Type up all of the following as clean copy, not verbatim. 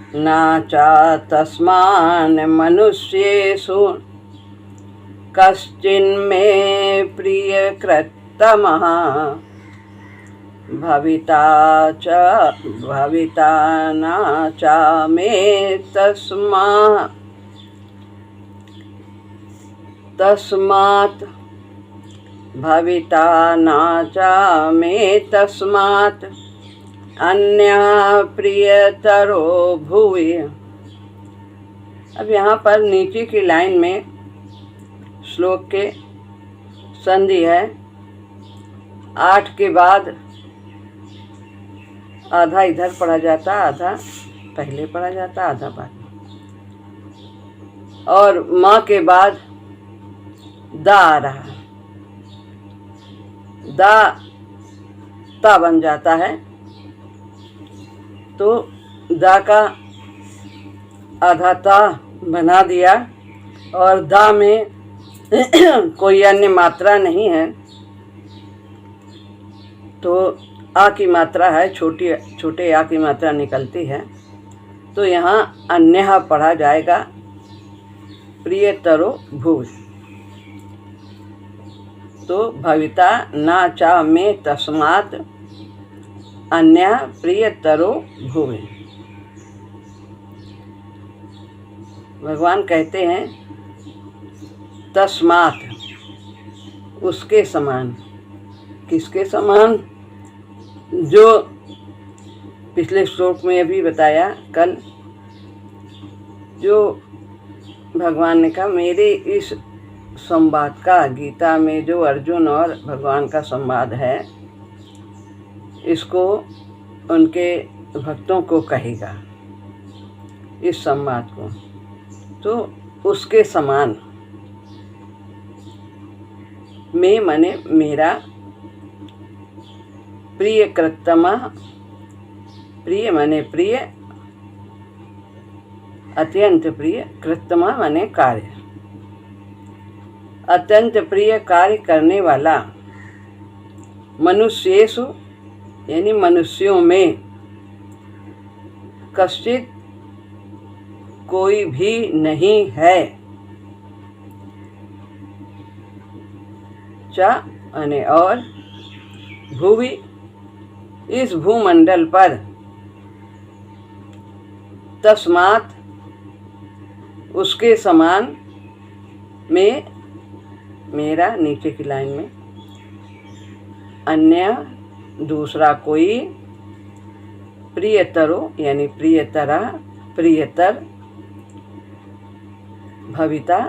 न च तस्मान् मनुष्येषु कश्चिन्मे प्रियकृत्तमः भविता न च मे तस्मात् भविता न च मे तस्मात् अन्यः प्रियतरो भुवि। अब यहाँ पर नीचे की लाइन में श्लोक के संधि है। 8 के बाद आधा इधर पढ़ा जाता, आधा पहले पढ़ा जाता, आधा बाद में। और माँ के बाद दा आ रहा है, दा ता बन जाता है। तो दा का आधा ता बना दिया और दा में कोई अन्य मात्रा नहीं है, तो आ की मात्रा है, छोटे आ की मात्रा निकलती है। तो यहाँ अन्यः पढ़ा जाएगा, प्रियतरो भुवि। तो भविता न च मे तस्मात् अन्यः प्रियतरो भुवि। भगवान कहते हैं तस्मात्, उसके समान। किसके समान? जो पिछले श्लोक में अभी बताया कल, जो भगवान ने कहा मेरे इस संवाद का, गीता में जो अर्जुन और भगवान का संवाद है, इसको उनके भक्तों को कहेगा, इस संवाद को। तो उसके समान, मैं माने मेरा, प्रिय कृत्तमा, प्रिय माने प्रिय, अत्यंत प्रिय, कृत्तमा माने कार्य, अत्यंत प्रिय कार्य करने वाला, मनुष्येषु यानी मनुष्यों में, कश्चित कोई भी नहीं है, च अने और, भुवि इस भूमंडल पर, तस्मात् उसके समान, में मेरा, नीचे की लाइन में, अन्य दूसरा कोई, प्रियतरो यानी प्रियतरा, प्रियतर, भविता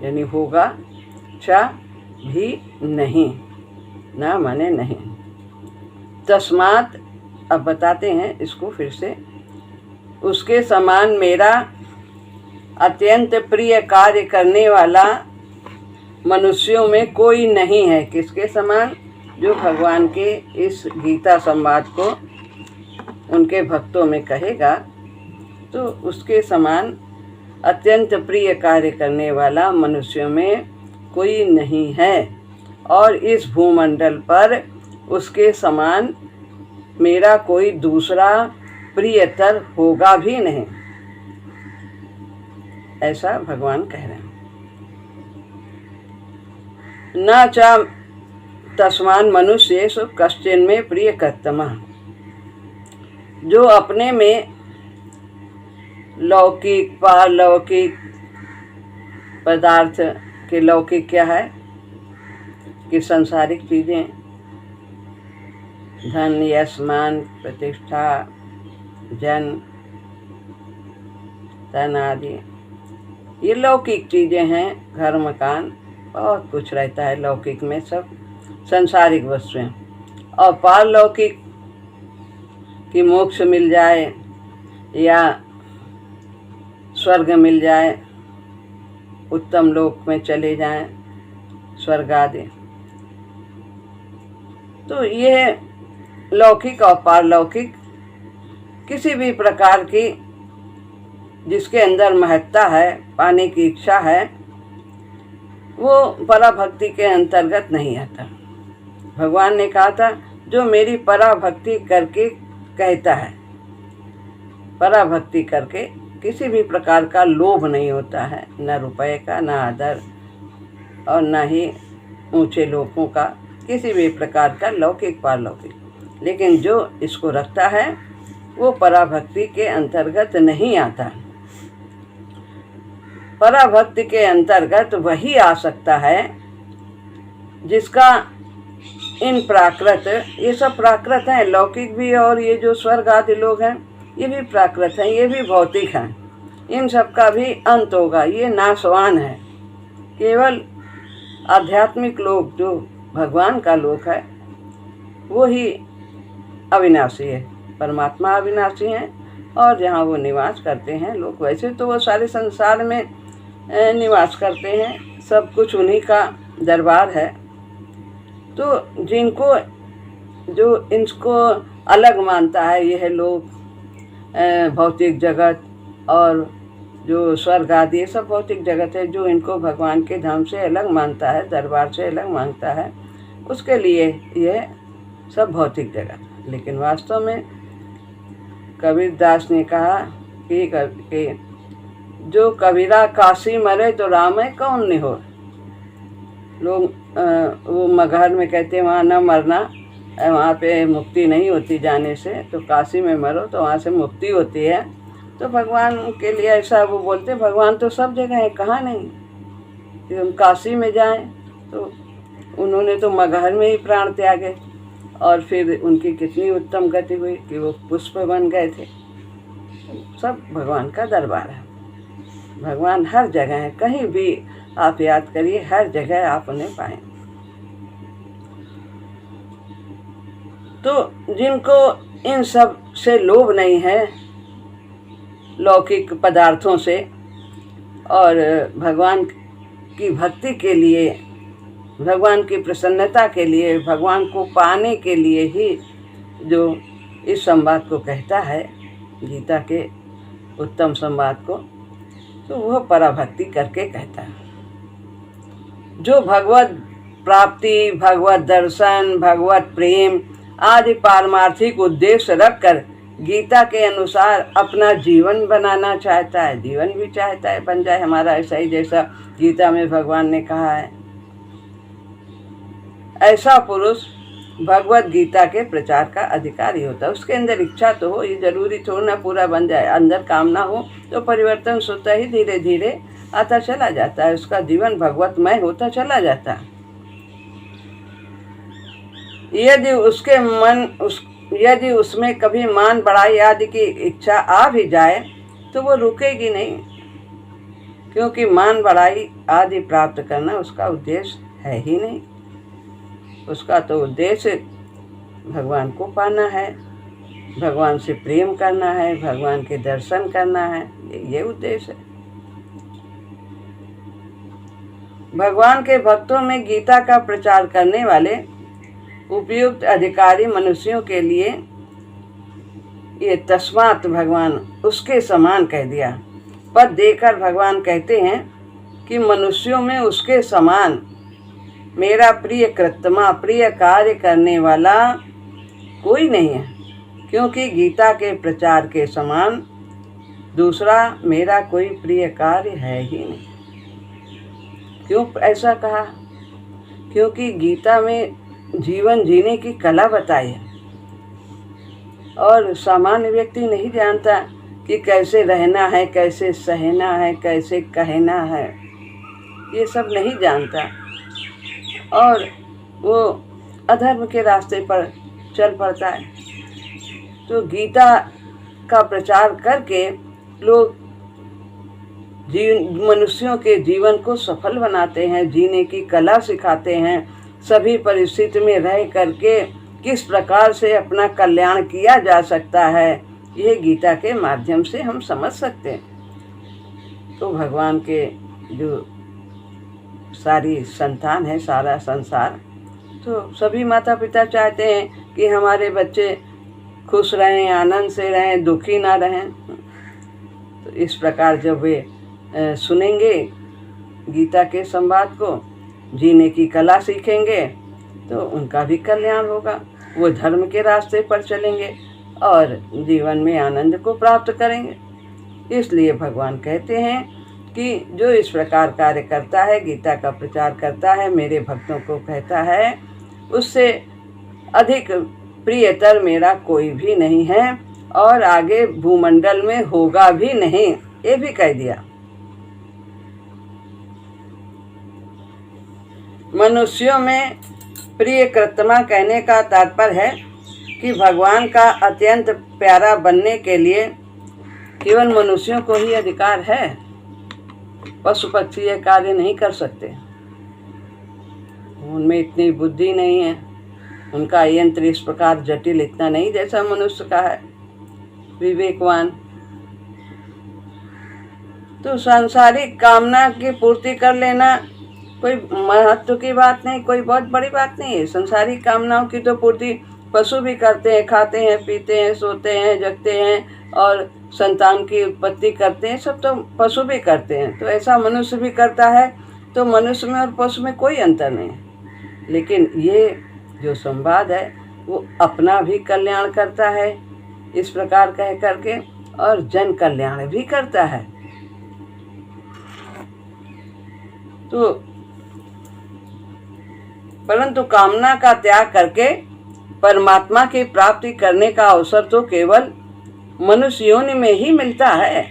यानी होगा, च भी नहीं, ना माने नहीं। तस्मात्, अब बताते हैं इसको फिर से, उसके समान मेरा अत्यंत प्रिय कार्य करने वाला मनुष्यों में कोई नहीं है। किसके समान? जो भगवान के इस गीता संवाद को उनके भक्तों में कहेगा, तो उसके समान अत्यंत प्रिय कार्य करने वाला मनुष्यों में कोई नहीं है, और इस भूमंडल पर उसके समान मेरा कोई दूसरा प्रियतर होगा भी नहीं, ऐसा भगवान कह रहे हैं। न च तस्मान् मनुष्येषु कश्चिन् मे प्रियकृत्तमः, जो अपने में लौकिक, पारलौकिक पदार्थ के, लौकिक क्या है कि सांसारिक चीज़ें, धन, यश, मान, प्रतिष्ठा, जन, धन आदि, ये लौकिक चीज़ें हैं। घर, मकान, बहुत कुछ रहता है लौकिक में, सब सांसारिक वस्तुएं। और पारलौकिक कि मोक्ष मिल जाए या स्वर्ग मिल जाए, उत्तम लोक में चले जाएं, स्वर्ग आदि। तो ये लौकिक और पारलौकिक किसी भी प्रकार की जिसके अंदर महत्ता है, पाने की इच्छा है, वो पराभक्ति के अंतर्गत नहीं आता। भगवान ने कहा था जो मेरी पराभक्ति करके कहता है, पराभक्ति करके किसी भी प्रकार का लोभ नहीं होता है, न रुपए का, न आदर और न ही ऊंचे लोगों का, किसी भी प्रकार का लौकिक पारलौकिक। लेकिन जो इसको रखता है वो पराभक्ति के अंतर्गत नहीं आता। पराभक्ति के अंतर्गत वही आ सकता है जिसका इन प्राकृत, ये सब प्राकृत हैं, लौकिक भी और ये जो स्वर्ग आदि लोग हैं ये भी प्राकृत हैं, ये भी भौतिक हैं। इन सब का भी अंत होगा, ये नाशवान है। केवल आध्यात्मिक लोग जो भगवान का लोक है वो ही अविनाशी है। परमात्मा अविनाशी हैं और जहाँ वो निवास करते हैं लोग, वैसे तो वो सारे संसार में निवास करते हैं, सब कुछ उन्हीं का दरबार है। तो जिनको जो इनको अलग मानता है यह लोग, भौतिक जगत और जो स्वर्ग आदि, ये सब भौतिक जगत है, जो इनको भगवान के धाम से अलग मानता है, दरबार से अलग मानता है, उसके लिए यह सब भौतिक जगत। लेकिन वास्तव में कबीर दास ने कहा कि जो कबीरा काशी मरे तो राम है कौन निहोर। लोग वो मगहर में कहते हैं वहाँ न मरना, वहाँ पे मुक्ति नहीं होती जाने से, तो काशी में मरो तो वहाँ से मुक्ति होती है। तो भगवान के लिए ऐसा वो बोलते, भगवान तो सब जगह है, कहाँ नहीं कि हम काशी में जाएं। तो उन्होंने तो मगहर में ही प्राण त्यागे और फिर उनकी कितनी उत्तम गति हुई कि वो पुष्प बन गए थे। सब भगवान का दरबार है, भगवान हर जगह है, कहीं भी आप याद करिए, हर जगह आप उन्हें पाएं। तो जिनको इन सब से लोभ नहीं है, लौकिक पदार्थों से, और भगवान की भक्ति के लिए, भगवान की प्रसन्नता के लिए, भगवान को पाने के लिए ही जो इस संवाद को कहता है, गीता के उत्तम संवाद को, तो वह पराभक्ति करके कहता है। जो भगवत प्राप्ति, भगवत दर्शन, भगवत प्रेम आदि पारमार्थिक उद्देश्य रखकर गीता के अनुसार अपना जीवन बनाना चाहता है, जीवन भी चाहता है बन जाए हमारा ऐसा ही जैसा गीता में भगवान ने कहा है, ऐसा पुरुष भगवत गीता के प्रचार का अधिकारी होता है। उसके अंदर इच्छा तो हो, ये जरूरी थोड़ा ना पूरा बन जाए, अंदर कामना हो तो परिवर्तन स्वतः ही धीरे धीरे आता चला जाता है, उसका जीवन भगवतमय होता चला जाता है। यदि उसमें कभी मान बढ़ाई आदि की इच्छा आ भी जाए तो वो रुकेगी नहीं, क्योंकि मान बढ़ाई आदि प्राप्त करना उसका उद्देश्य है ही नहीं। उसका तो उद्देश्य भगवान को पाना है, भगवान से प्रेम करना है, भगवान के दर्शन करना है, ये उद्देश्य है। भगवान के भक्तों में गीता का प्रचार करने वाले उपयुक्त अधिकारी मनुष्यों के लिए ये तस्मात् भगवान उसके समान कह दिया। पद देकर भगवान कहते हैं कि मनुष्यों में उसके समान मेरा प्रिय कृत्मा, प्रिय कार्य करने वाला कोई नहीं है, क्योंकि गीता के प्रचार के समान दूसरा मेरा कोई प्रिय कार्य है ही नहीं। क्यों ऐसा कहा? क्योंकि गीता में जीवन जीने की कला बताई है और सामान्य व्यक्ति नहीं जानता कि कैसे रहना है, कैसे सहना है, कैसे कहना है, ये सब नहीं जानता और वो अधर्म के रास्ते पर चल पड़ता है। तो गीता का प्रचार करके लोग मनुष्यों के जीवन को सफल बनाते हैं, जीने की कला सिखाते हैं, सभी परिस्थिति में रह करके किस प्रकार से अपना कल्याण किया जा सकता है, यह गीता के माध्यम से हम समझ सकते हैं। तो भगवान के जो सारी संतान है, सारा संसार, तो सभी माता पिता चाहते हैं कि हमारे बच्चे खुश रहें, आनंद से रहें, दुखी ना रहें। तो इस प्रकार जब वे सुनेंगे गीता के संवाद को, जीने की कला सीखेंगे, तो उनका भी कल्याण होगा, वो धर्म के रास्ते पर चलेंगे, और जीवन में आनंद को प्राप्त करेंगे। इसलिए भगवान कहते हैं कि जो इस प्रकार कार्य करता है, गीता का प्रचार करता है, मेरे भक्तों को कहता है, उससे अधिक प्रियतर मेरा कोई भी नहीं है और आगे भूमंडल में होगा भी नहीं, ये भी कह दिया। मनुष्यों में प्रिय कृतमा कहने का तात्पर्य है कि भगवान का अत्यंत प्यारा बनने के लिए केवल मनुष्यों को ही अधिकार है। पशु पक्षी ये कार्य नहीं कर सकते, उनमें इतनी बुद्धि नहीं है, उनका यंत्र इस प्रकार जटिल इतना नहीं जैसा मनुष्य का है विवेकवान। तो सांसारिक कामना की पूर्ति कर लेना कोई महत्व की बात नहीं, कोई बहुत बड़ी बात नहीं है। सांसारिक कामनाओं की तो पूर्ति पशु भी करते हैं, खाते हैं, पीते हैं, सोते हैं, जगते हैं और संतान की उत्पत्ति करते हैं, सब तो पशु भी करते हैं। तो ऐसा मनुष्य भी करता है, तो मनुष्य में और पशु में कोई अंतर नहीं है। लेकिन ये जो संवाद है वो अपना भी कल्याण करता है इस प्रकार कह करके, और जन कल्याण भी करता है। तो परंतु कामना का त्याग करके परमात्मा की प्राप्ति करने का अवसर तो केवल मनुष्य योनि में ही मिलता है।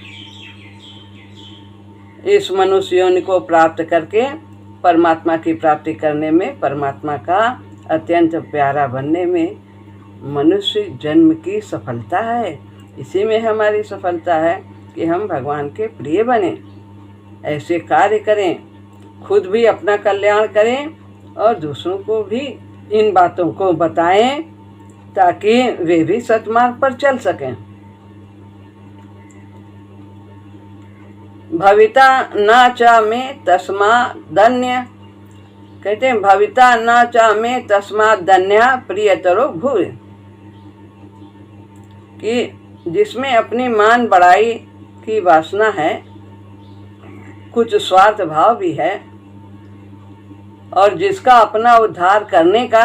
इस मनुष्य योनि को प्राप्त करके परमात्मा की प्राप्ति करने में, परमात्मा का अत्यंत प्यारा बनने में मनुष्य जन्म की सफलता है। इसी में हमारी सफलता है कि हम भगवान के प्रिय बने, ऐसे कार्य करें, खुद भी अपना कल्याण करें और दूसरों को भी इन बातों को बताएं ताकि वे भी सतमार्ग पर चल सकें। भविता न च में तस्मादन्य, कहते हैं भविता न च में तस्मादन्य प्रियतरो भूय, कि जिसमें अपनी मान बढ़ाई की वासना है, कुछ स्वार्थ भाव भी है, और जिसका अपना उद्धार करने का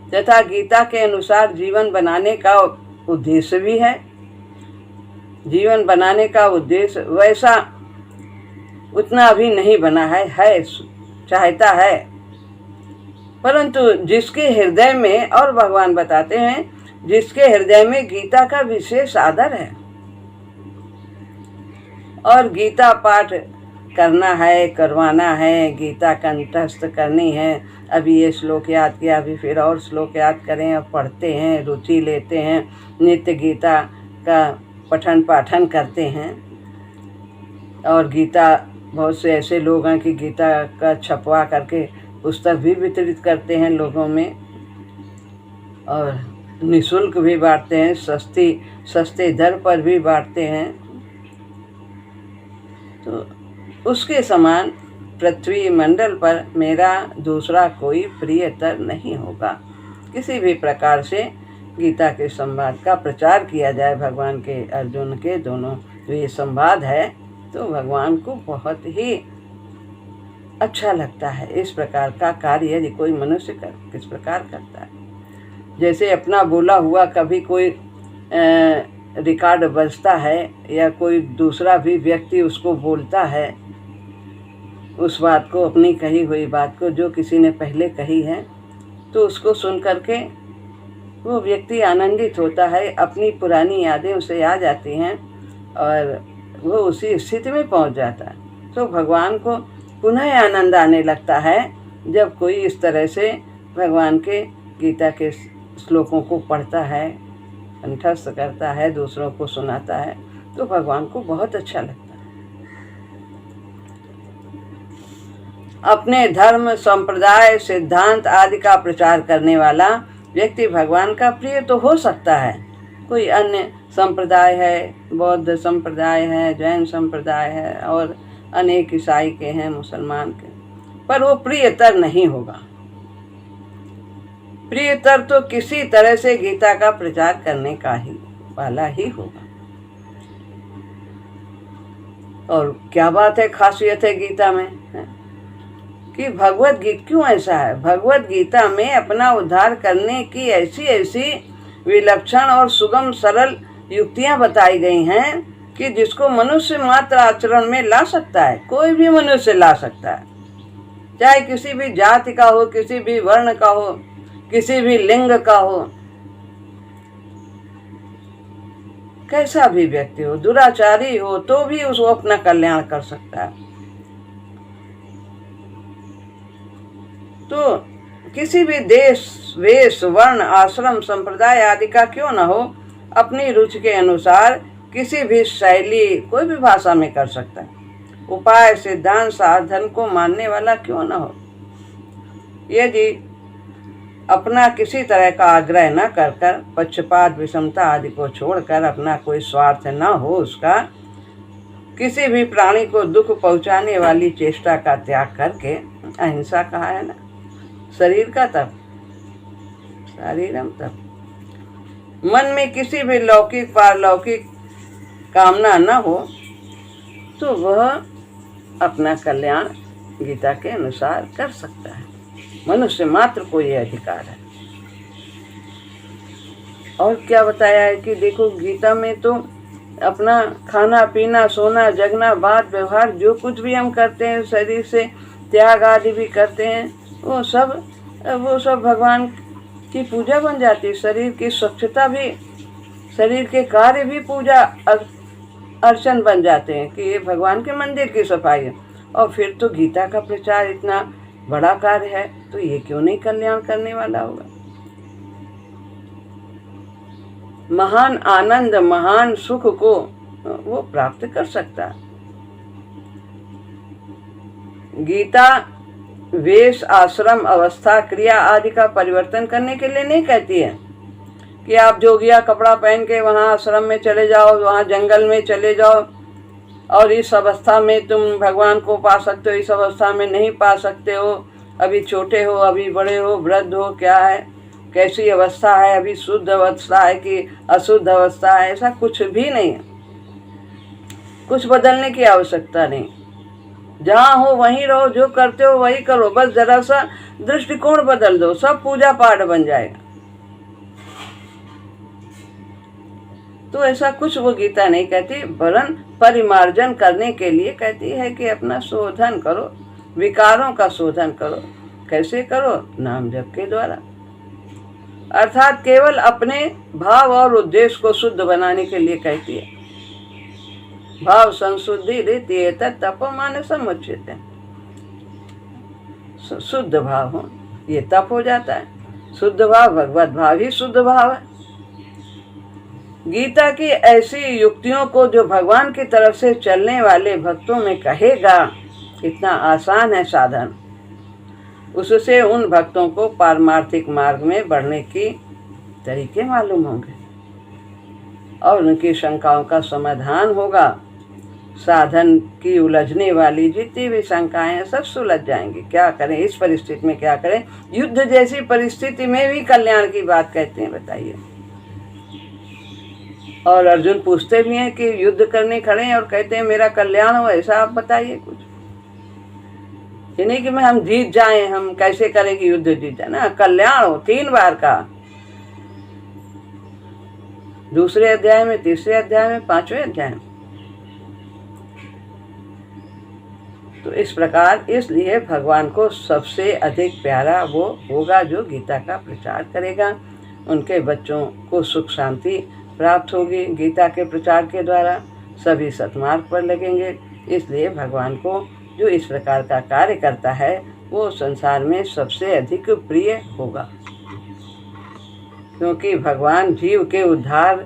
तथा गीता के अनुसार जीवन बनाने का उद्देश्य भी है, जीवन बनाने का उद्देश्य वैसा उतना अभी नहीं बना है चाहता है, परंतु जिसके हृदय में, और भगवान बताते हैं, जिसके हृदय में गीता का विशेष आदर है और गीता पाठ करना है, करवाना है, गीता कंठस्थ करनी है। अभी ये श्लोक याद किया, अभी फिर और श्लोक याद करें और पढ़ते हैं, रुचि लेते हैं, नित्य गीता का पठन पाठन करते हैं। और गीता, बहुत से ऐसे लोग हैं कि गीता का छपवा करके पुस्तक भी वितरित करते हैं लोगों में, और निःशुल्क भी बांटते हैं, सस्ते दर पर भी बांटते हैं। तो उसके समान पृथ्वी मंडल पर मेरा दूसरा कोई प्रियतर नहीं होगा। किसी भी प्रकार से गीता के संवाद का प्रचार किया जाए, भगवान के अर्जुन के दोनों जो ये संवाद है, तो भगवान को बहुत ही अच्छा लगता है। इस प्रकार का कार्य यदि कोई मनुष्य किस प्रकार करता है, जैसे अपना बोला हुआ कभी कोई रिकॉर्ड बजता है या कोई दूसरा भी व्यक्ति उसको बोलता है, उस बात को, अपनी कही हुई बात को जो किसी ने पहले कही है, तो उसको सुन करके वो व्यक्ति आनंदित होता है, अपनी पुरानी यादें उसे आ जाती हैं और वो उसी स्थिति में पहुंच जाता है। तो भगवान को पुनः आनंद आने लगता है जब कोई इस तरह से भगवान के गीता के श्लोकों को पढ़ता है, कंठस्थ करता है, दूसरों को सुनाता है, तो भगवान को बहुत अच्छा लगता है। अपने धर्म, संप्रदाय, सिद्धांत आदि का प्रचार करने वाला व्यक्ति भगवान का प्रिय तो हो सकता है। कोई अन्य संप्रदाय है, बौद्ध संप्रदाय है, जैन संप्रदाय है और अनेक ईसाई के हैं, मुसलमान के, पर वो प्रियतर नहीं होगा। प्रियतर तो किसी तरह से गीता का प्रचार करने का ही वाला ही होगा। और क्या बात है, खासियत है गीता में है? कि भगवत गीता क्यों ऐसा है, भगवत गीता में अपना उद्धार करने की ऐसी ऐसी विलक्षण और सुगम सरल युक्तियां बताई गई हैं कि जिसको मनुष्य मात्र आचरण में ला सकता है। कोई भी मनुष्य ला सकता है, चाहे किसी भी जाति का हो, किसी भी वर्ण का हो, किसी भी लिंग का हो, कैसा भी व्यक्ति हो, दुराचारी हो तो भी उसको अपना कल्याण कर सकता है। तो किसी भी देश, वेश, वर्ण, आश्रम, संप्रदाय आदि का क्यों न हो, अपनी रुचि के अनुसार किसी भी शैली, कोई भी भाषा में कर सकता है। उपाय, सिद्धांत, साधन को मानने वाला क्यों न हो। यदि अपना किसी तरह का आग्रह न कर कर, पक्षपात, विषमता आदि को छोड़कर, अपना कोई स्वार्थ न हो उसका, किसी भी प्राणी को दुख पहुंचाने वाली चेष्टा का त्याग करके, अहिंसा कहा है ना, शरीर का तप, शरीरम तप, मन में किसी भी लौकिक पारलौकिक कामना न हो, तो वह अपना कल्याण गीता के अनुसार कर सकता है। मनुष्य मात्र को यह अधिकार है। और क्या बताया है कि देखो, गीता में तो अपना खाना पीना, सोना, जगना, बात व्यवहार, जो कुछ भी हम करते हैं, शरीर से त्याग आदि भी करते हैं, वो सब भगवान की पूजा बन जाती है। शरीर की स्वच्छता भी, शरीर के कार्य भी पूजा अर्चन बन जाते हैं कि ये भगवान के मंदिर की सफाई है। और फिर तो गीता का प्रचार इतना बड़ा कार्य है, तो ये क्यों नहीं कल्याण करने वाला होगा। महान आनंद, महान सुख को वो प्राप्त कर सकता है। गीता वेश, आश्रम, अवस्था, क्रिया आदि का परिवर्तन करने के लिए नहीं कहती है कि आप जोगिया कपड़ा पहन के वहाँ आश्रम में चले जाओ, वहाँ जंगल में चले जाओ और इस अवस्था में तुम भगवान को पा सकते हो, इस अवस्था में नहीं पा सकते हो, अभी छोटे हो, अभी बड़े हो, वृद्ध हो, क्या है, कैसी अवस्था है, अभी शुद्ध अवस्था है कि अशुद्ध अवस्था है, ऐसा कुछ भी नहीं है। कुछ बदलने की आवश्यकता नहीं। जहाँ हो वहीं रहो, जो करते हो वही करो, बस जरा सा दृष्टिकोण बदल दो, सब पूजा पाठ बन जाएगा। तो ऐसा कुछ वो गीता नहीं कहती, वरन परिमार्जन करने के लिए कहती है कि अपना शोधन करो, विकारों का शोधन करो। कैसे करो? नाम जप के द्वारा, अर्थात केवल अपने भाव और उद्देश्य को शुद्ध बनाने के लिए कहती है। भाव संशुद्धि रीति तपोमान समुचित, शुद्ध भाव हो ये तप हो जाता है। शुद्ध भाव, भगवत भाव ही शुद्ध भाव है। गीता की ऐसी युक्तियों को जो भगवान की तरफ से चलने वाले भक्तों में कहेगा, इतना आसान है साधन, उससे उन भक्तों को पारमार्थिक मार्ग में बढ़ने की तरीके मालूम होंगे और उनकी शंकाओं का समाधान होगा। साधन की उलझने वाली जितनी भी शंकाएं हैं सब सुलझ जाएंगी। क्या करें इस परिस्थिति में, क्या करें? युद्ध जैसी परिस्थिति में भी कल्याण की बात कहते हैं, बताइए। और अर्जुन पूछते भी हैं कि युद्ध करने खड़े हैं और कहते हैं मेरा कल्याण हो, ऐसा आप बताइए कुछ। ये नहीं कि हम जीत जाएं, हम कैसे करें कि युद्ध जीत जाए ना, कल्याण हो 3 बार का, दूसरे अध्याय में, तीसरे अध्याय में, 5वें अध्याय में। तो इस प्रकार, इसलिए भगवान को सबसे अधिक प्यारा वो होगा जो गीता का प्रचार करेगा। उनके बच्चों को सुख शांति प्राप्त होगी गीता के प्रचार के द्वारा, सभी सतमार्ग पर लगेंगे। इसलिए भगवान को जो इस प्रकार का कार्य करता है वो संसार में सबसे अधिक प्रिय होगा, क्योंकि भगवान जीव के उद्धार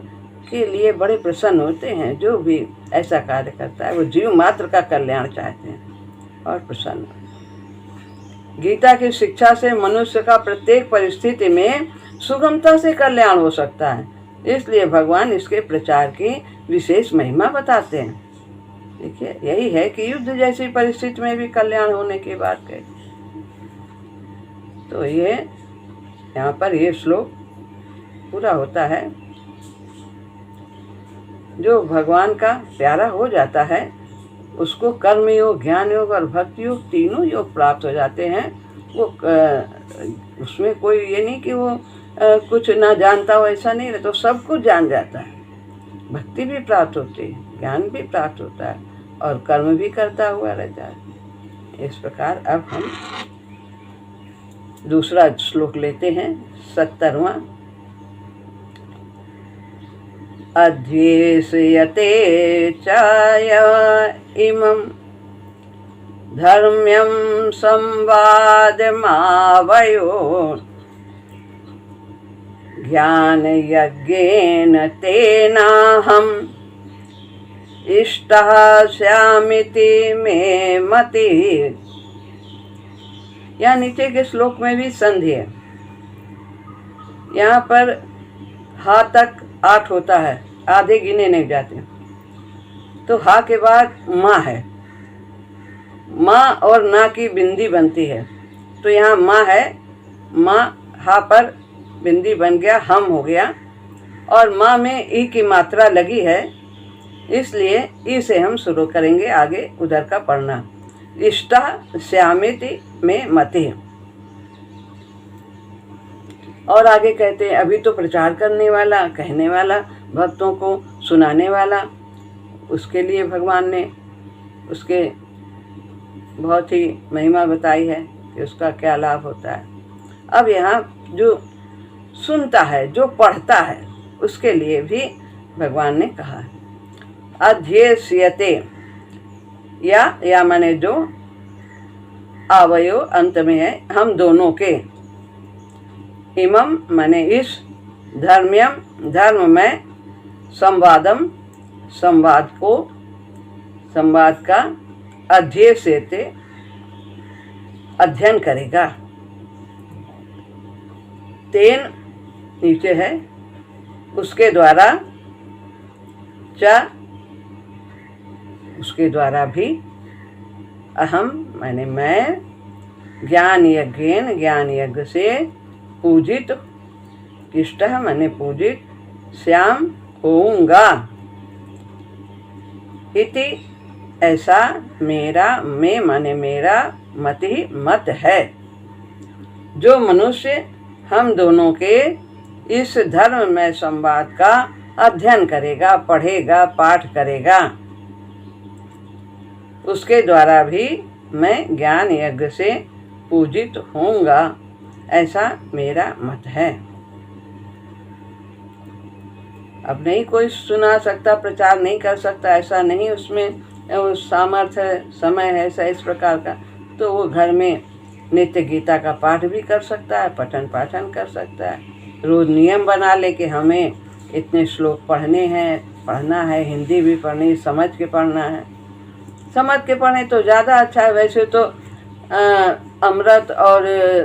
के लिए बड़े प्रसन्न होते हैं। जो भी ऐसा कार्य करता है वो जीव मात्र का कल्याण चाहते हैं और प्रसन्न। गीता की शिक्षा से मनुष्य का प्रत्येक परिस्थिति में सुगमता से कल्याण हो सकता है। इसलिए भगवान इसके प्रचार की विशेष महिमा बताते हैं। देखिए, यही है कि युद्ध जैसी परिस्थिति में भी कल्याण होने की बात कहते। तो ये यहाँ पर ये श्लोक पूरा होता है। जो भगवान का प्यारा हो जाता है उसको कर्म योग, ज्ञान योग और भक्ति योग, तीनों योग प्राप्त हो जाते हैं। वो उसमें कोई ये नहीं कि वो कुछ ना जानता हो ऐसा नहीं, तो सब कुछ जान जाता है। भक्ति भी प्राप्त होती है, ज्ञान भी प्राप्त होता है और कर्म भी करता हुआ रहता है। इस प्रकार अब हम दूसरा श्लोक लेते हैं, 70वां। अध्येष्यते चाय इमं धर्म्यं संवादमावयो ज्ञानयज्ञेन तेनाहम् इष्टः स्यामिति मे मतिः। यहाँ नीचे के श्लोक में भी संधि है। यहाँ पर हा तक 8 होता है, आधे गिने नहीं जाते, तो हा के बाद माँ है, माँ और ना की बिंदी बनती है, तो यहाँ माँ है, माँ हा पर बिंदी बन गया, हम हो गया, और माँ में ई की मात्रा लगी है, इसलिए ई से हम शुरू करेंगे आगे उधर का पढ़ना। इष्टा श्यामिति में मति। और आगे कहते हैं, अभी तो प्रचार करने वाला, कहने वाला, भक्तों को सुनाने वाला, उसके लिए भगवान ने उसके बहुत ही महिमा बताई है कि उसका क्या लाभ होता है। अब यहाँ जो सुनता है, जो पढ़ता है, उसके लिए भी भगवान ने कहा है। अध्येष्यते या माने जो आवयो अंत में है, हम दोनों के, इमम माने इस, धर्म्यम धर्म में, संवादम संवाद को, संवाद का, अध्येष्यते अध्ययन करेगा, तेन नीचे है, उसके द्वारा, च उसके द्वारा भी, अहम माने मैं, ज्ञान यज्ञेन ज्ञान यज्ञ से, पूजित, इष्टः माने पूजित, श्याम होऊंगा, इति ऐसा मेरा, में माने मेरा, मति मत है। जो मनुष्य हम दोनों के इस धर्म में संवाद का अध्ययन करेगा, पढ़ेगा, पाठ करेगा, उसके द्वारा भी मैं ज्ञान यज्ञ से पूजित होऊंगा, ऐसा मेरा मत है। अब नहीं कोई सुना सकता, प्रचार नहीं कर सकता, ऐसा नहीं, उसमें सामर्थ्य समय है ऐसा इस प्रकार का, तो वो घर में नित्य गीता का पाठ भी कर सकता है, पठन पाठन कर सकता है। रोज नियम बना ले कि हमें इतने श्लोक पढ़ने हैं, पढ़ना है, हिंदी भी पढ़नी, समझ के पढ़ना है। समझ के पढ़ें तो ज़्यादा अच्छा है। वैसे तो अमृत और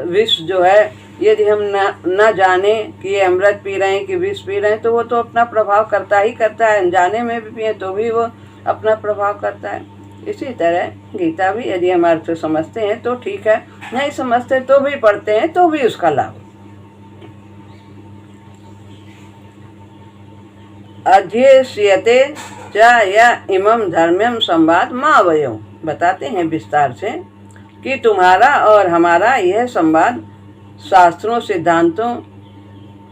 विष जो है, यदि हम न जाने कि ये अमृत पी रहे हैं कि विष पी रहे हैं, तो वो तो अपना प्रभाव करता ही करता है। जाने में भी पिए तो भी वो अपना प्रभाव करता है। इसी तरह गीता भी यदि हम अर्थ समझते हैं तो ठीक है, नहीं समझते तो भी पढ़ते हैं तो भी उसका लाभ। अध्येष्यते च या इमं धर्म्यम संवाद मावयो, बताते हैं विस्तार से कि तुम्हारा और हमारा यह संवाद शास्त्रों सिद्धांतों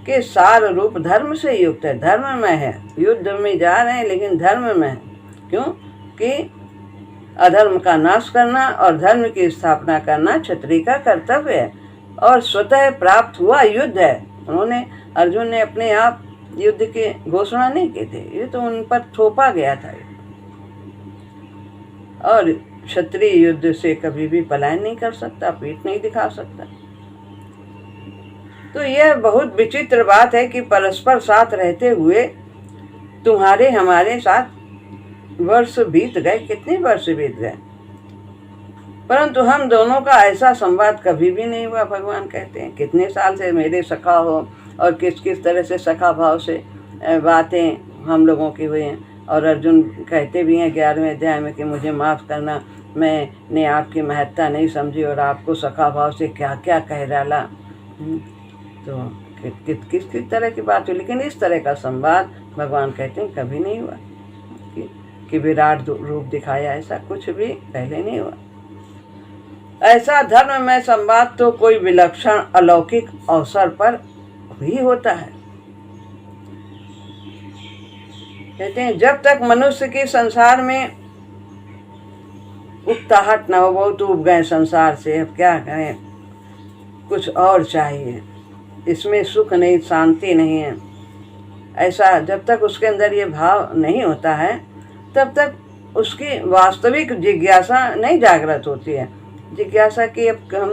के सार रूप धर्म से युक्त है, धर्म में है। युद्ध में जा रहे हैं लेकिन धर्म में है। क्यों कि अधर्म का नाश करना और धर्म की स्थापना करना क्षत्रिय का कर्तव्य है और स्वतः प्राप्त हुआ युद्ध है। उन्होंने, अर्जुन ने अपने आप युद्ध की घोषणा नहीं की थी, ये तो उन पर थोपा गया था। और क्षत्रिय युद्ध से कभी भी पलायन नहीं कर सकता, पीठ नहीं दिखा सकता। तो यह बहुत विचित्र बात है कि परस्पर साथ रहते हुए तुम्हारे हमारे साथ वर्ष बीत गए, कितने वर्ष बीत गए, परंतु हम दोनों का ऐसा संवाद कभी भी नहीं हुआ। भगवान कहते हैं कितने साल से मेरे सखा हो और किस किस तरह से सखा भाव से बातें हम लोगों की हुई हैं। और अर्जुन कहते भी हैं 11वें अध्याय में कि मुझे माफ़ करना, मैंने आपकी महत्ता नहीं समझी और आपको सखा भाव से क्या क्या कह डाला। तो किस तरह की बात हुई, लेकिन इस तरह का संवाद भगवान कहते हैं कभी नहीं हुआ कि विराट रूप दिखाया, ऐसा कुछ भी पहले नहीं हुआ। ऐसा धर्म में संवाद तो कोई विलक्षण अलौकिक अवसर पर भी होता है। कहते हैं जब तक मनुष्य की संसार में उकताहट न हो, बहुत उब गए संसार से, अब क्या करें, कुछ और चाहिए, इसमें सुख नहीं, शांति नहीं है, ऐसा जब तक उसके अंदर ये भाव नहीं होता है तब तक उसकी वास्तविक जिज्ञासा नहीं जागृत होती है। जिज्ञासा कि अब हम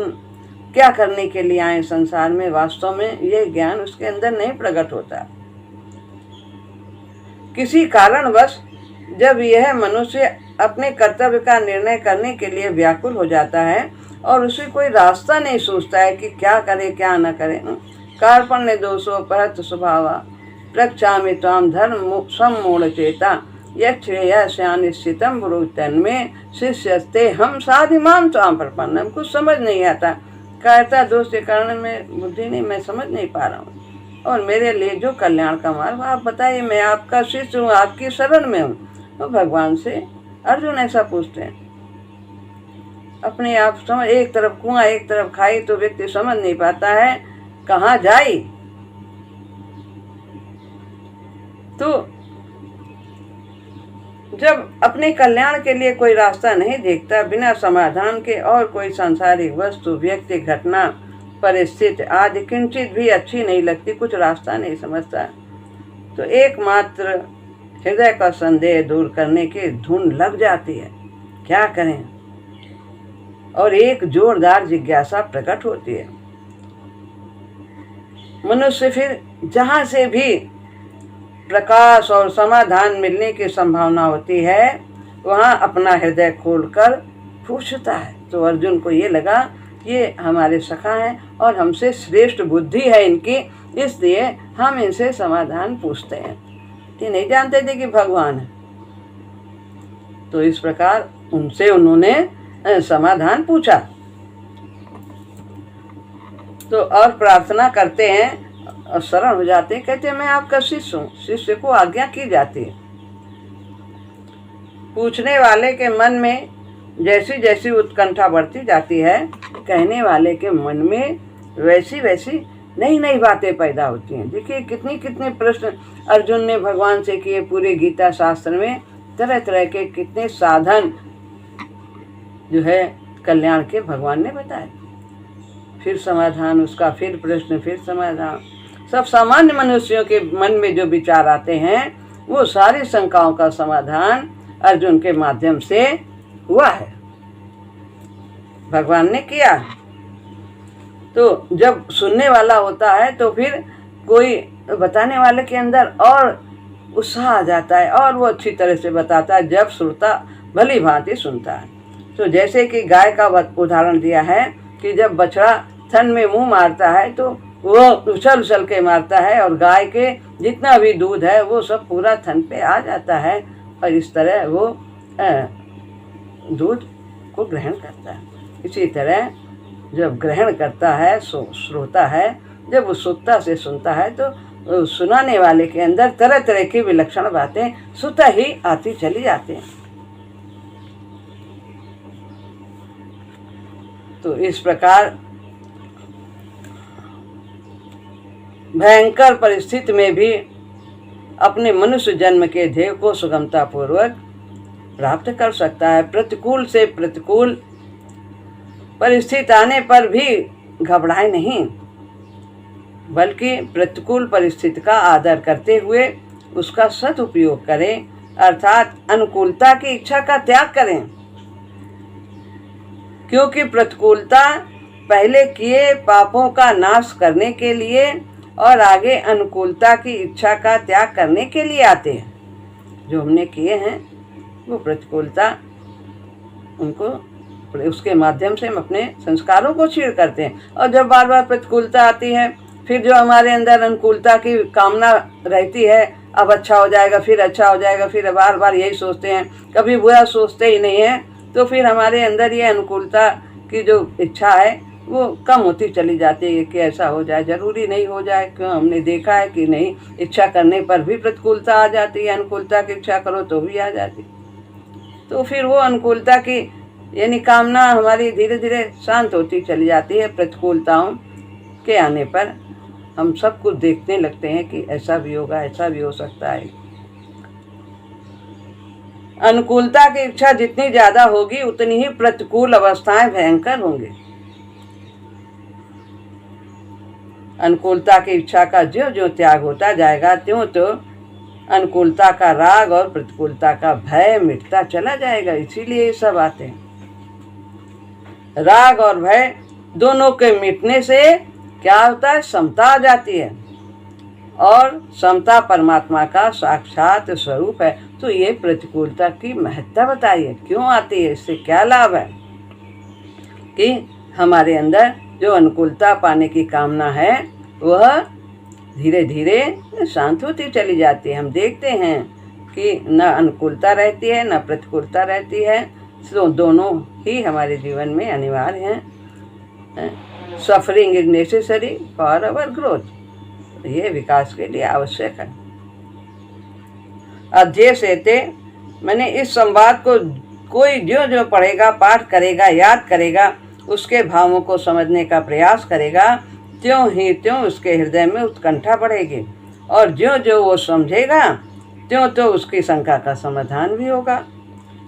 क्या करने के लिए आए संसार में, वास्तव में ये ज्ञान उसके अंदर नहीं प्रकट होता। किसी कारणवश जब यह मनुष्य अपने कर्तव्य का निर्णय करने के लिए व्याकुल हो जाता है और उसे कोई रास्ता नहीं सूझता है कि क्या करे क्या न करे, कार्पण्य दोषो परत स्वभावा प्रक्षामि त्वाम धर्म सम्मूढ़ चेता यक्षेयस्यानिश्चितम ब्रूतन में शिष्यस्ते हम साधिमाम त्वाम प्रपन्नम। कुछ समझ नहीं आता, कायरता दोष के कारण में बुद्धि नहीं, मैं समझ नहीं पा रहा हूँ, और मेरे लिए जो कल्याण का मार्ग आप बताइए, मैं आपका शिष्य हूँ, आपकी शरण में हूँ। तो भगवान से अर्जुन ऐसा पूछते हैं। अपने आप समझ, एक तरफ कुआं एक तरफ खाई, तो व्यक्ति समझ नहीं पाता है कहाँ जाए। तो जब अपने कल्याण के लिए कोई रास्ता नहीं देखता, बिना समाधान के और कोई सांसारिक वस्तु, व्यक्ति, घटना, परिस्थिति आदि किंचित भी अच्छी नहीं लगती, कुछ रास्ता नहीं समझता, तो एकमात्र हृदय का संदेह दूर करने की धुन लग जाती है, क्या करें, और एक जोरदार जिज्ञासा प्रकट होती है। मनुष्य फिर जहाँ से भी प्रकाश और समाधान मिलने की संभावना होती है वहाँ अपना हृदय खोलकर पूछता है। तो अर्जुन को ये लगा ये हमारे सखा हैं और हमसे श्रेष्ठ बुद्धि है इनकी, इसलिए हम इनसे समाधान पूछते हैं। ये नहीं जानते थे कि भगवान है, तो इस प्रकार उनसे उन्होंने समाधान पूछा। तो और प्रार्थना करते हैं और शरण हो जाते हैं, कहते हैं मैं आपका शिष्य हूँ। शिष्य को आज्ञा की जाती है। पूछने वाले के मन में जैसी जैसी उत्कंठा बढ़ती जाती है, कहने वाले के मन में वैसी वैसी नई नई बातें पैदा होती हैं। देखिए कितनी कितने प्रश्न अर्जुन ने भगवान से किए। पूरे गीता शास्त्र में तरह तरह के कितने साधन जो है कल्याण के भगवान ने बताए। फिर समाधान उसका, फिर प्रश्न, फिर समाधान। सब सामान्य मनुष्यों के मन में जो विचार आते हैं वो सारी शंकाओं का समाधान अर्जुन के माध्यम से हुआ है, भगवान ने किया। तो जब सुनने वाला होता है तो फिर कोई बताने वाले के अंदर और उत्साह आ जाता है और वो अच्छी तरह से बताता है जब श्रोता भली भांति सुनता है। तो जैसे कि गाय का उदाहरण दिया है कि जब बछड़ा थन में मुंह मारता है तो वो उछल उछल के मारता है और गाय के जितना भी दूध है वो सब पूरा थन पे आ जाता है और इस तरह वो दूध को ग्रहण करता है। इसी तरह जब ग्रहण करता है श्रोता है, जब उत्सुकता से सुनता है तो सुनाने वाले के अंदर तरह तरह की विलक्षण बातें स्वतः ही आती चली जाती हैं। तो इस प्रकार भयंकर परिस्थिति में भी अपने मनुष्य जन्म के ध्येय को सुगमता पूर्वक प्राप्त कर सकता है। प्रतिकूल से प्रतिकूल परिस्थिति आने पर भी घबराए नहीं, बल्कि प्रतिकूल परिस्थिति का आदर करते हुए उसका सदुपयोग करें, अर्थात अनुकूलता की इच्छा का त्याग करें। क्योंकि प्रतिकूलता पहले किए पापों का नाश करने के लिए और आगे अनुकूलता की इच्छा का त्याग करने के लिए आते हैं। जो हमने किए हैं वो प्रतिकूलता उनको उसके माध्यम से हम अपने संस्कारों को क्षीण करते हैं। और जब बार बार प्रतिकूलता आती है फिर जो हमारे अंदर अनुकूलता की कामना रहती है, अब अच्छा हो जाएगा, फिर अच्छा हो जाएगा, फिर बार बार यही सोचते हैं, कभी बुरा सोचते ही नहीं है, तो फिर हमारे अंदर ये अनुकूलता की जो इच्छा है वो कम होती चली जाती है कि ऐसा हो जाए। जरूरी नहीं हो जाए, क्यों हमने देखा है कि नहीं, इच्छा करने पर भी प्रतिकूलता आ जाती है, अनुकूलता की इच्छा करो तो भी आ जाती। तो फिर वो अनुकूलता की यानी कामना हमारी धीरे धीरे शांत होती चली जाती है प्रतिकूलताओं के आने पर। हम सब कुछ देखने लगते हैं कि ऐसा भी होगा, ऐसा भी हो सकता है। अनुकूलता की इच्छा जितनी ज्यादा होगी उतनी ही प्रतिकूल अवस्थाएं भयंकर होंगी। अनुकूलता की इच्छा का ज्यों ज्यों त्याग होता जाएगा त्यों तो अनुकूलता का राग और प्रतिकूलता का भय मिटता चला जाएगा। इसीलिए ये सब आते हैं। राग और भय दोनों के मिटने से क्या होता है, समता आ जाती है, और समता परमात्मा का साक्षात स्वरूप है। तो ये प्रतिकूलता की महत्ता बताइए, क्यों आती है, इससे क्या लाभ है कि हमारे अंदर जो अनुकूलता पाने की कामना है वह धीरे धीरे शांत होती चली जाती है। हम देखते हैं कि न अनुकूलता रहती है न प्रतिकूलता रहती है, तो दोनों ही हमारे जीवन में अनिवार्य हैं। Suffering is necessary for our growth, ये विकास के लिए आवश्यक है। अध्यय सेते मैंने इस संवाद को कोई जो जो पढ़ेगा, पाठ करेगा, याद करेगा, उसके भावों को समझने का प्रयास करेगा, त्यों ही त्यों उसके हृदय में उत्कंठा बढ़ेगी, और जो जो वो समझेगा त्यों तो उसकी शंका का समाधान भी होगा,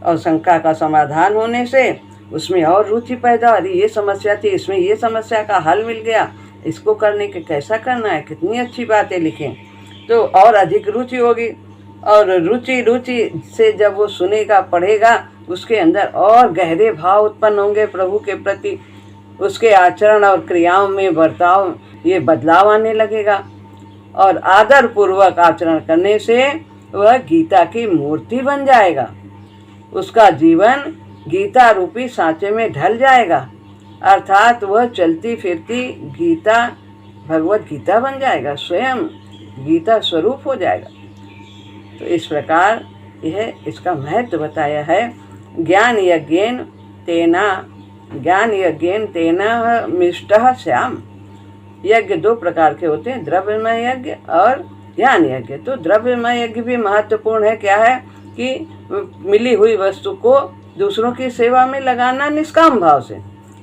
और शंका का समाधान होने से उसमें और रुचि पैदा। अरे ये समस्या थी, इसमें ये समस्या का हल मिल गया, इसको करने के कैसा करना है, कितनी अच्छी बातें लिखें, तो और अधिक रुचि होगी। और रुचि से जब वो सुनेगा, पढ़ेगा, उसके अंदर और गहरे भाव उत्पन्न होंगे प्रभु के प्रति। उसके आचरण और क्रियाओं में बर्ताव ये बदलाव आने लगेगा, और आदर पूर्वक आचरण करने से वह गीता की मूर्ति बन जाएगा। उसका जीवन गीता रूपी सांचे में ढल जाएगा, अर्थात वह चलती फिरती गीता, भगवत गीता बन जाएगा, स्वयं गीता स्वरूप हो जाएगा। तो इस प्रकार यह इसका महत्व बताया है। ज्ञान यज्ञेन तेना मिष्टः श्याम। यज्ञ दो प्रकार के होते हैं, द्रव्यमय यज्ञ और ज्ञान यज्ञ। तो द्रव्यमय यज्ञ भी महत्वपूर्ण है। क्या है कि मिली हुई वस्तु को दूसरों की सेवा में लगाना निष्काम भाव से,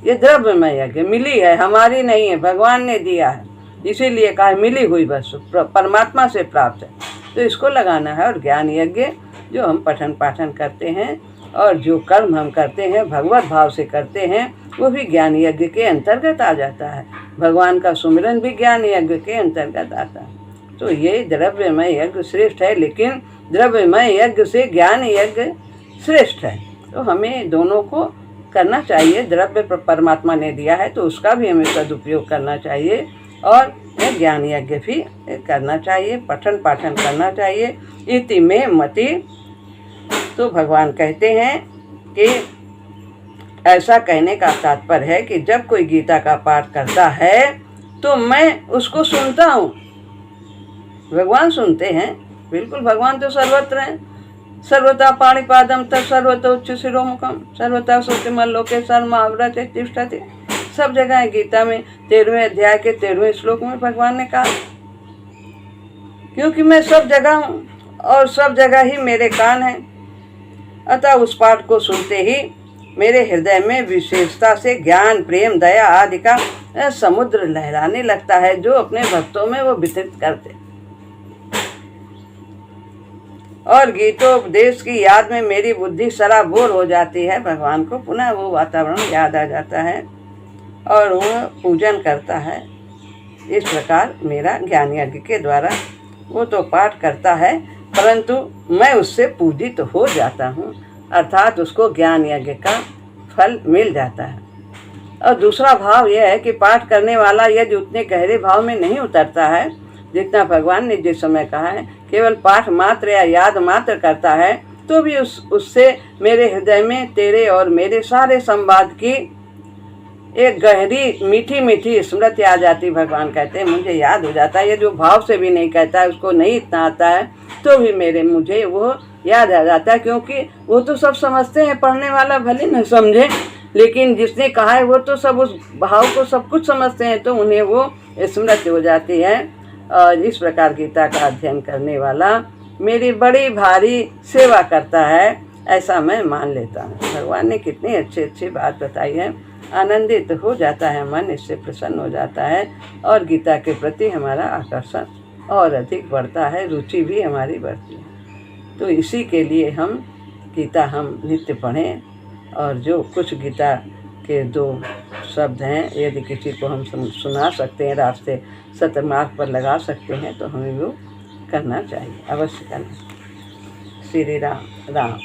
ये द्रव्यमय यज्ञ। मिली है, हमारी नहीं है, भगवान ने दिया है, इसीलिए कहा मिली हुई वस्तु परमात्मा से प्राप्त है, तो इसको लगाना है। और ज्ञान यज्ञ जो हम पठन पाठन करते हैं और जो कर्म हम करते हैं भगवत भाव से करते हैं, वो भी ज्ञान यज्ञ के अंतर्गत आ जाता है। भगवान का सुमिरन भी ज्ञान यज्ञ के अंतर्गत आता है। तो ये द्रव्यमय यज्ञ श्रेष्ठ है, लेकिन द्रव्यमय यज्ञ से ज्ञान यज्ञ श्रेष्ठ है। तो हमें दोनों को करना चाहिए। द्रव्य परमात्मा ने दिया है तो उसका भी हमें सदुपयोग करना चाहिए, और ज्ञान यज्ञ भी करना चाहिए, पठन पाठन करना चाहिए। इति में मति। तो भगवान कहते हैं कि ऐसा कहने का तात्पर्य है कि जब कोई गीता का पाठ करता है तो मैं उसको सुनता हूँ। भगवान सुनते हैं, बिल्कुल, भगवान तो सर्वत्र हैं। सर्वथा पाणिपादम तत् सर्वतो उच्च शिरोमुखम सर्वथा श्रुतिमल लोके सर्वमावृते तिष्ठति। सब जगह है गीता में 13वें अध्याय के 13वें श्लोक में भगवान ने कहा, क्योंकि मैं सब जगह हूँ और सब जगह ही मेरे कान हैं, अतः उस पाठ को सुनते ही मेरे हृदय में विशेषता से ज्ञान, प्रेम, दया आदि का समुद्र लहराने लगता है, जो अपने भक्तों में वो वितरित करते। और गीतोपदेश की याद में मेरी बुद्धि सराबोर हो जाती है। भगवान को पुनः वो वातावरण याद आ जाता है और वह पूजन करता है। इस प्रकार मेरा ज्ञान यज्ञ के द्वारा वो तो पाठ करता है, परंतु मैं उससे पूजित हो जाता हूँ, अर्थात उसको ज्ञान यज्ञ का फल मिल जाता है। और दूसरा भाव यह है कि पाठ करने वाला यदि उतने गहरे भाव में नहीं उतरता है जितना भगवान ने जिस समय कहा है, केवल पाठ मात्र या याद मात्र करता है, तो भी उससे मेरे हृदय में तेरे और मेरे सारे संवाद की एक गहरी मीठी मीठी स्मृति आ जाती। भगवान कहते हैं मुझे याद हो जाता है। ये जो भाव से भी नहीं कहता है, उसको नहीं इतना आता है, तो भी मुझे वो याद आ जाता है, क्योंकि वो तो सब समझते हैं, पढ़ने वाला भले न समझे, लेकिन जिसने कहा है वो तो सब उस भाव को सब कुछ समझते हैं, तो उन्हें वो स्मृति हो जाती है। और इस प्रकार गीता का अध्ययन करने वाला मेरी बड़ी भारी सेवा करता है, ऐसा मैं मान लेता हूँ। भगवान ने कितनी अच्छी अच्छी बात बताई है। आनंदित हो जाता है मन, इससे प्रसन्न हो जाता है और गीता के प्रति हमारा आकर्षण और अधिक बढ़ता है, रुचि भी हमारी बढ़ती है। तो इसी के लिए गीता हम नित्य पढ़ें और जो कुछ गीता के 2 शब्द हैं यदि किसी को हम सुना सकते हैं, रास्ते सतमार्ग पर लगा सकते हैं तो हमें वो करना चाहिए, अवश्य करना। श्री राम राम।